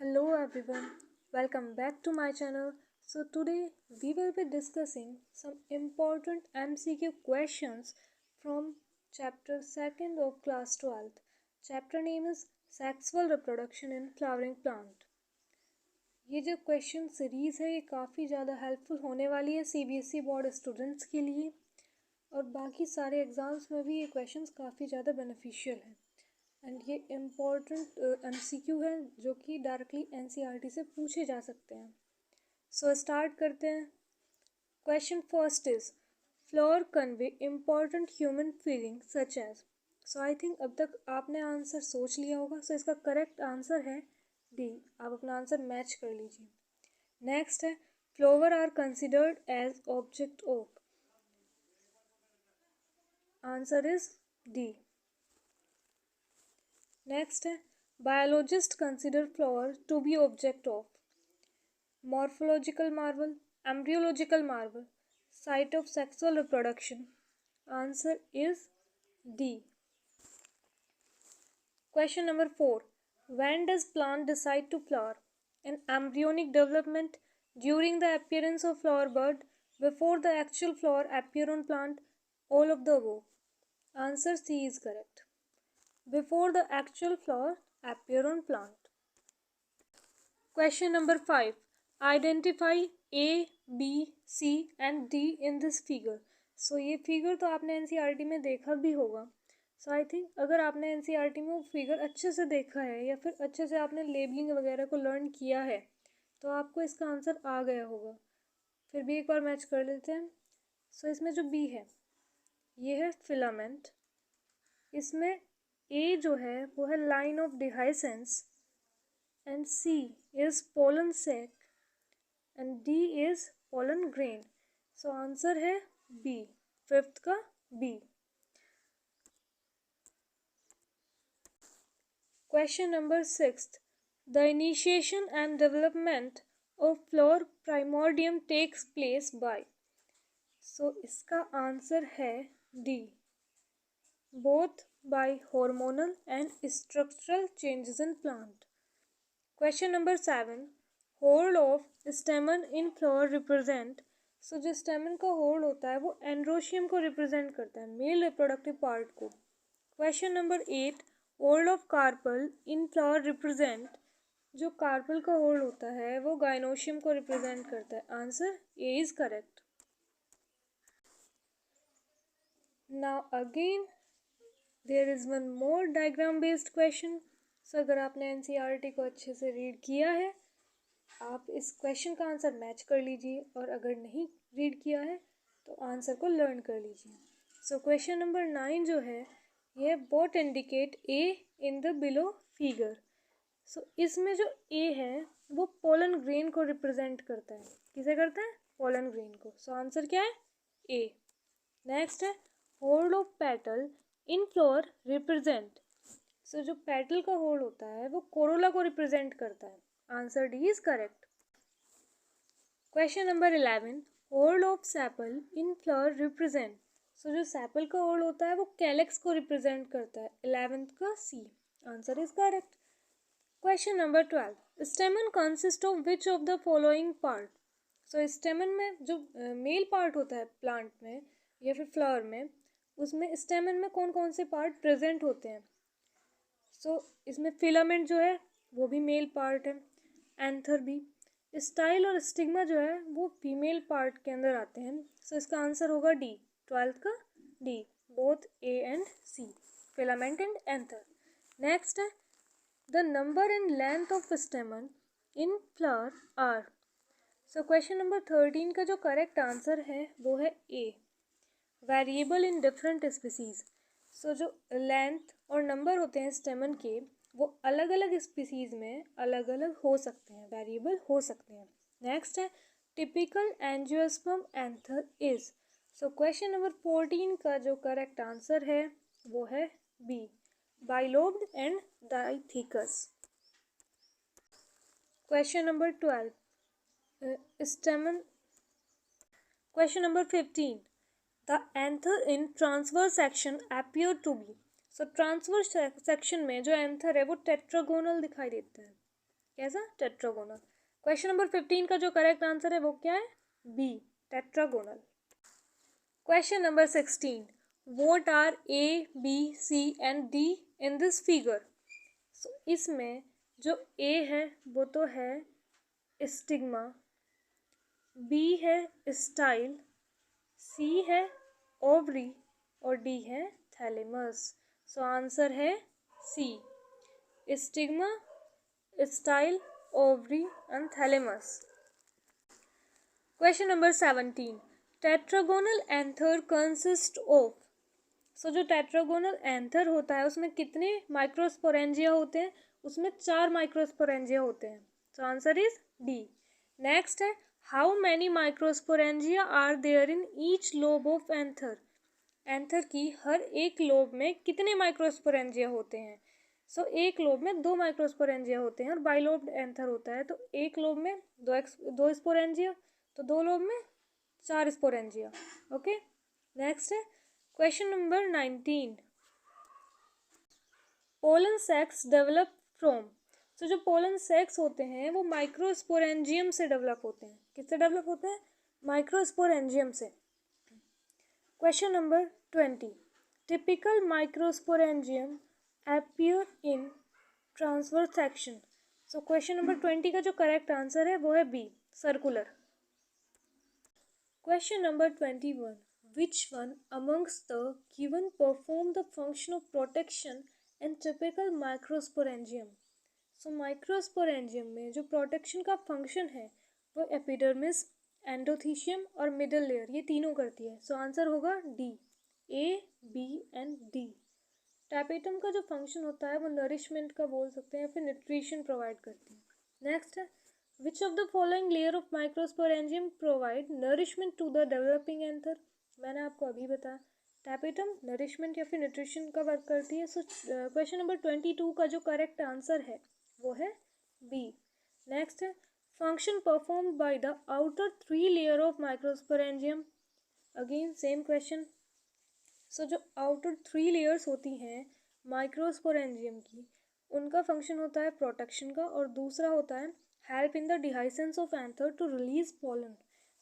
Hello everyone, welcome back to my channel. So today we will be discussing some important MCQ questions from chapter 2nd of class 12th. Chapter name is Sexual Reproduction in Flowering Plant. ये जो question series है ये काफ़ी ज़्यादा helpful होने वाली है CBSE board students के लिए और बाकी सारे एग्ज़ाम्स में भी ये क्वेश्चंस काफ़ी ज़्यादा बेनिफिशियल हैं। एंड ये इम्पोर्टेंट MCQ है जो कि डायरेक्टली NCERT से पूछे जा सकते हैं। सो स्टार्ट करते हैं। Question first is flower convey important human feeling such as. So I think अब तक आपने आंसर सोच लिया होगा। सो इसका करेक्ट आंसर है डी। आप अपना आंसर मैच कर लीजिए। नेक्स्ट है flower are considered as object of. Answer is D. Next है biologist consider flower to be object of morphological marvel, embryological marvel, site of sexual reproduction. Answer is D. Question number 4 when does plant decide to flower an embryonic development during the appearance of flower bud before the actual flower appear on plant all of the above. Answer C is correct. Before the actual flower appear on plant. Question number 5. Identify A, B, C and D in this figure. So ये figure तो आपने NCERT में देखा भी होगा। सो I think अगर आपने NCERT में वो फिगर अच्छे से देखा है या फिर अच्छे से आपने लेबलिंग वगैरह को लर्न किया है तो आपको इसका आंसर आ गया होगा। फिर भी एक बार मैच कर लेते हैं। सो इसमें जो B है ये है फिलामेंट। इसमें ए जो है वो है line of dehiscence and C is pollen sac and D is pollen grain. So answer है बी, फिफ्थ का B. Question number 6 the initiation and development of floral primordium takes place by. So इसका answer है D, both by hormonal and structural changes in plant. Question number 7 hold of stamen in flower represent। सो जो स्टेमन का whorl होता है वो androecium को represent करता है, मेल रिप्रोडक्टिव पार्ट को। Question number 8 whorl of carpel in flower represent. जो कार्पल का होल्ड होता है वो गाइनोशियम को रिप्रेजेंट करता है। Answer A is correct. Now again there is one more diagram based question. So अगर आपने NCERT को अच्छे से रीड किया है आप इस क्वेश्चन का आंसर मैच कर लीजिए और अगर नहीं रीड किया है तो आंसर को लर्न कर लीजिए। सो क्वेश्चन नंबर 9 जो है ये what indicate A in the below figure. So इसमें जो ए है वो पोलन ग्रेन को रिप्रेजेंट करता है। किसे करता है? पोलन ग्रेन को। सो आंसर क्या है? ए। नेक्स्ट है whorl of petal in flower represent. So जो पेटल का होल्ड होता है वो कोरोला को रिप्रेजेंट करता है। Answer D is correct. Question number 11 whorl of sepal in flower represent. So जो सेपल का होल्ड होता है वो कैलेक्स को रिप्रेजेंट करता है। 11th का C. Answer is correct. Question number 12 stamen consist of which of the following part. So stamen में जो मेल पार्ट होता है प्लांट में या फिर फ्लावर में उसमें स्टेमन में कौन कौन से पार्ट प्रेजेंट होते हैं। सो इसमें फिलामेंट जो है वो भी मेल पार्ट है, एंथर भी। स्टाइल और स्टिग्मा जो है वो फीमेल पार्ट के अंदर आते हैं। सो इसका आंसर होगा डी, 12th का D, both A and C, filament and anther. Next है the number and length of stamen in flower are. So question number 13 का जो करेक्ट आंसर है वो है A, variable in different species. So जो length और number होते हैं स्टेमन के वो अलग अलग स्पीसीज में अलग अलग हो सकते हैं, वेरिएबल हो सकते हैं। नेक्स्ट है typical angiosperm anther is. So question number 14 का जो करेक्ट आंसर है वो है B, bilobed and dithecous. Question number 12 stamen. Question number 15 the anther in transverse section appear to be. So transverse section में जो एंथर है वो टेट्रागोनल दिखाई देता है। कैसा, टेट्रागोनल। क्वेश्चन नंबर 15 का जो करेक्ट आंसर है वो क्या है, B, tetragonal. Question number 16, what are A, B, C and D in this figure? So, इसमें जो A है वो तो है स्टिग्मा, B है स्टाइल, C है ओवरी और D है थैलेमस। सो आंसर है C, stigma, style, ovary and thalamus. Question number 17, tetragonal anther consist of. So जो टेट्रागोनल एंथर होता है उसमें कितने माइक्रोस्पोरेंजिया होते हैं, उसमें 4 माइक्रोस्पोरेंजिया होते हैं। So answer is D. Next है, how many microsporangia are there in each lobe of anther. Anther की हर एक लोब में कितने माइक्रोस्पोरेंजिया होते हैं। सो एक लोब में 2 माइक्रोस्पोरेंजिया होते हैं और बाइलोब्ड एंथर होता है, तो एक लोब में दो स्पोरेंजिया, तो 2 लोब में 4 स्पोरेंजिया। ओके, नेक्स्ट है question number 19, pollen sacs develop from. तो जो पोलन सेक्स होते हैं वो माइक्रोस्पोरेंजियम से डेवलप होते हैं। किससे डेवलप होते हैं, माइक्रोस्पोरेंजियम से। Question number 20, typical microsporangium appear in transverse section. So question number 20 का जो करेक्ट आंसर है वो है B, circular. Question number 21, which one amongst the given perform the function of protection in typical microsporangium? So microsporangium में जो protection का function है वो एपिडर्मिस, एंडोथीशियम और मिडल लेयर, ये तीनों करती है। सो आंसर होगा D, A, B and D. Tapetum का जो फंक्शन होता है वो नरिशमेंट का बोल सकते हैं या फिर न्यूट्रिशन प्रोवाइड करती है। नेक्स्ट है, which of the following layer of microsporangium provide nourishment to the developing anther? मैंने आपको अभी बताया टैपेटम नरिशमेंट या फिर न्यूट्रिशन का वर्क करती है। सो क्वेश्चन नंबर 22 का जो करेक्ट आंसर है वो है बी। नेक्स्ट है, function performed by the outer 3 layer of microsporangium. Again same question. So जो आउटर 3 लेयर्स होती हैं माइक्रोस्पोरेंजियम की, उनका फंक्शन होता है प्रोटेक्शन का और दूसरा होता है help in the dehiscence of anther to release pollen.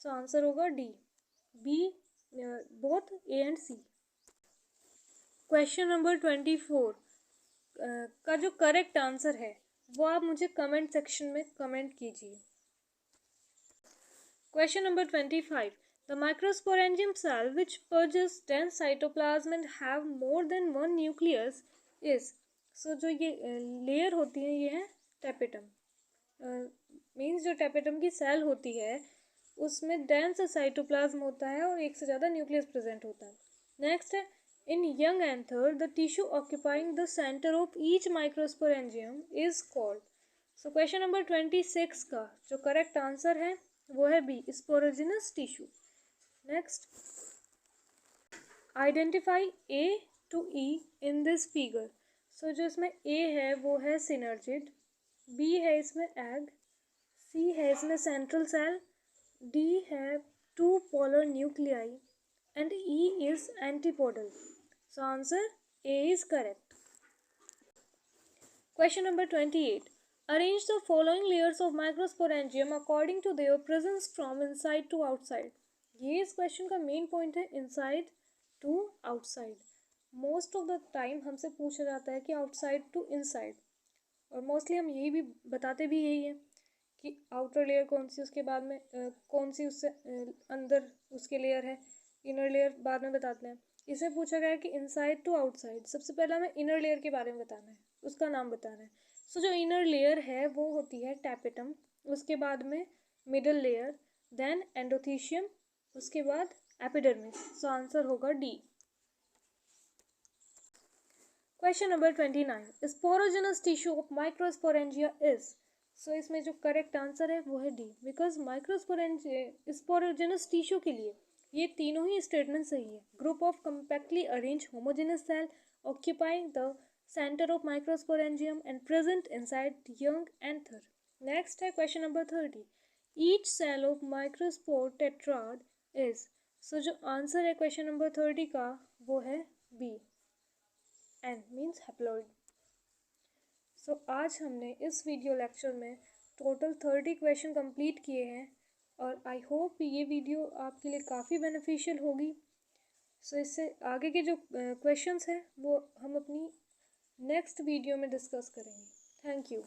So answer होगा D, B, both A and C. Question number 24 का जो करेक्ट आंसर है वो आप मुझे कमेंट सेक्शन में कमेंट कीजिए। Question number 25, the microsporangium cell which purges dense cytoplasm and have more than one nucleus is। so जो ये लेयर होती है ये है टैपेटम। मीन्स जो टैपेटम की सेल होती है उसमें डेंस साइटोप्लाज्म होता है और एक से ज़्यादा न्यूक्लियस प्रेजेंट होता है। नेक्स्ट है, in young anther the tissue occupying the centre of each microsporangium is called. So question number 26 का जो करेक्ट आंसर है वो है B, sporogenous tissue. Next, identify A to E in this figure. So जो इसमें ए है वो है सिनर्जिड, बी है इसमें एग, सी है इसमें सेंट्रल सेल, डी है 2 polar nuclei and E is antipodal. So answer A is correct. Question number 28. Arrange the following layers of microsporangium according to their presence from inside to outside. ये इस question का main point है, inside to outside. Most of the time हमसे पूछा जाता है कि outside to inside, और मोस्टली हम यही भी बताते भी यही है कि आउटर लेयर कौन सी, उसके बाद में कौन सी उससे अंदर उसके लेयर है, इनर लेयर बाद में बताते हैं। इसमें पूछा गया है कि इनसाइड टू आउटसाइड, सबसे पहले हमें इनर लेयर के बारे में बताना है, उसका नाम बताना है। सो जो इनर लेयर है वो होती है टैपेटम, उसके बाद में मिडल लेयर, देन एंडोथीशियम, उसके बाद एपिडर्मिस। सो आंसर होगा D. Question number 29, sporogenous tissue of microsporangia is. So इसमें जो करेक्ट आंसर है वो है डी, बिकॉज स्पोरोजेनस टिश्यू के लिए ये तीनों ही स्टेटमेंट सही है। Group of compactly arrange homogenous cell occupying the centre of microsporangium and present inside young anther. Next है question number 30, each cell of microspore tetrad is. So जो answer है question number 30 का वो है बी, एन मीन्स हैप्लॉइड। आज हमने इस video lecture में टोटल 30 क्वेश्चन कंप्लीट किए हैं और आई होप ये वीडियो आपके लिए काफ़ी बेनिफिशियल होगी। इससे आगे के जो क्वेश्चंस हैं वो हम अपनी नेक्स्ट वीडियो में डिस्कस करेंगे। Thank you.